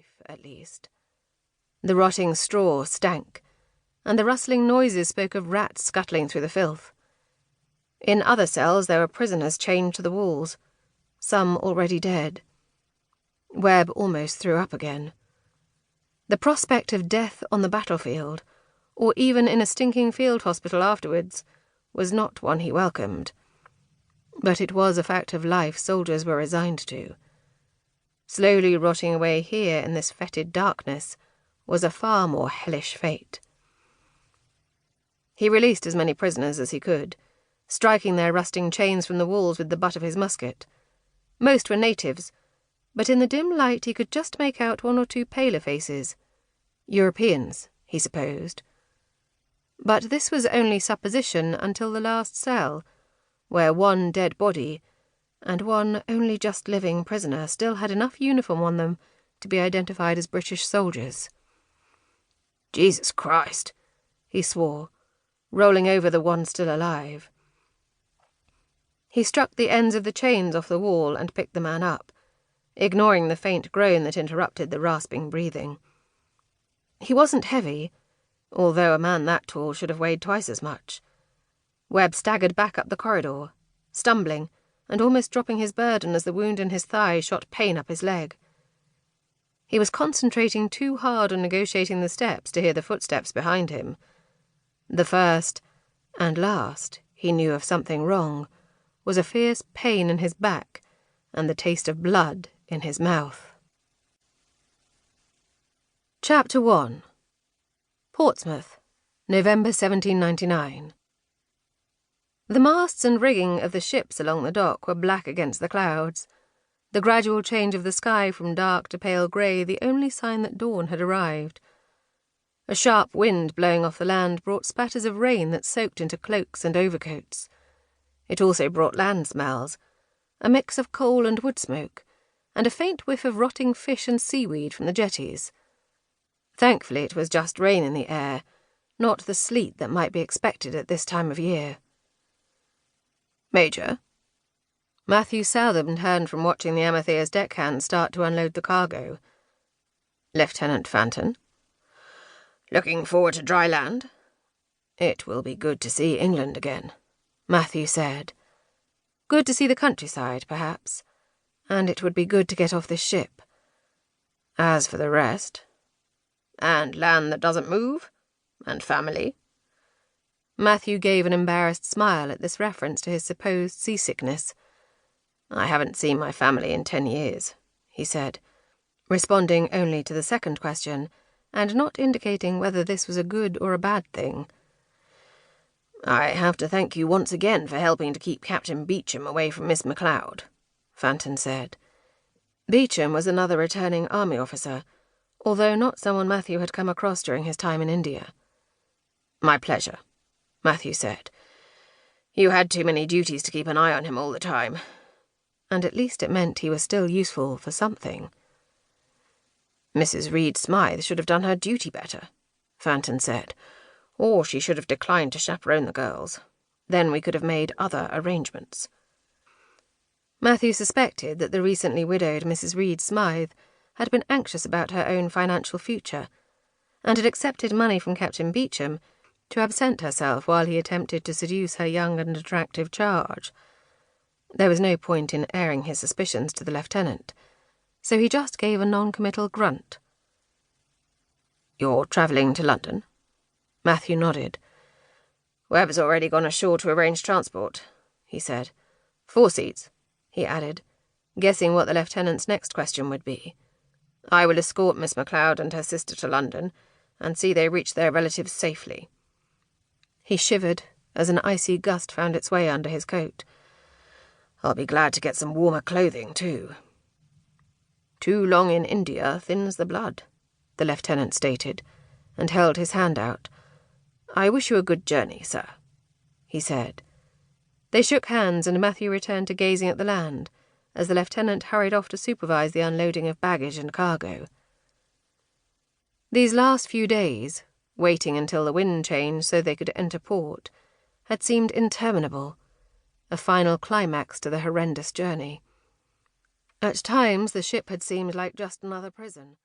life, at least. The rotting straw stank, and the rustling noises spoke of rats scuttling through the filth. In other cells there were prisoners chained to the walls, some already dead. Webb almost threw up again. The prospect of death on the battlefield, or even in a stinking field hospital afterwards, was not one he welcomed. But it was a fact of life soldiers were resigned to. Slowly rotting away here in this fetid darkness was a far more hellish fate. He released as many prisoners as he could, striking their rusting chains from the walls with the butt of his musket. Most were natives, but in the dim light he could just make out one or two paler faces. Europeans, he supposed. But this was only supposition until the last cell, where one dead body and one only just living prisoner still had enough uniform on them to be identified as British soldiers. "Jesus Christ," he swore, rolling over the one still alive. He struck the ends of the chains off the wall and picked the man up, ignoring the faint groan that interrupted the rasping breathing. He wasn't heavy, although a man that tall should have weighed twice as much. Webb staggered back up the corridor, stumbling and almost dropping his burden as the wound in his thigh shot pain up his leg. He was concentrating too hard on negotiating the steps to hear the footsteps behind him. The first, and last, he knew of something wrong, was a fierce pain in his back and the taste of blood in his mouth. Chapter 1. Portsmouth, November 1799. The masts and rigging of the ships along the dock were black against the clouds, the gradual change of the sky from dark to pale grey the only sign that dawn had arrived. A sharp wind blowing off the land brought spatters of rain that soaked into cloaks and overcoats. It also brought land smells, a mix of coal and wood smoke, and a faint whiff of rotting fish and seaweed from the jetties. Thankfully it was just rain in the air, not the sleet that might be expected at this time of year. "Major?" Matthew Southam turned from watching the Amethyr's deckhands start to unload the cargo. "Lieutenant Fanton?" "Looking forward to dry land?" "It will be good to see England again," Matthew said. "Good to see the countryside, perhaps, and it would be good to get off this ship. As for the rest—" "And land that doesn't move? And family?" Matthew gave an embarrassed smile at this reference to his supposed seasickness. "I haven't seen my family in 10 years, he said, responding only to the second question, and not indicating whether this was a good or a bad thing. "I have to thank you once again for helping to keep Captain Beecham away from Miss MacLeod," Fanton said. Beecham was another returning army officer, although not someone Matthew had come across during his time in India. "My pleasure," Matthew said. "You had too many duties to keep an eye on him all the time." And at least it meant he was still useful for something. "Mrs. Reed Smythe should have done her duty better," Fanton said, "or she should have declined to chaperone the girls. Then we could have made other arrangements." Matthew suspected that the recently widowed Mrs. Reed Smythe had been anxious about her own financial future, and had accepted money from Captain Beecham to absent herself while he attempted to seduce her young and attractive charge. There was no point in airing his suspicions to the lieutenant, so he just gave a non-committal grunt. "You're travelling to London?" Matthew nodded. "Webb's already gone ashore to arrange transport," he said. 4 seats, he added, guessing what the lieutenant's next question would be. "I will escort Miss MacLeod and her sister to London, and see they reach their relatives safely." He shivered as an icy gust found its way under his coat. "I'll be glad to get some warmer clothing, too." "Too long in India thins the blood," the lieutenant stated, and held his hand out. "I wish you a good journey, sir," he said. They shook hands, and Matthew returned to gazing at the land, as the lieutenant hurried off to supervise the unloading of baggage and cargo. These last few days, waiting until the wind changed so they could enter port, had seemed interminable, a final climax to the horrendous journey. At times the ship had seemed like just another prison.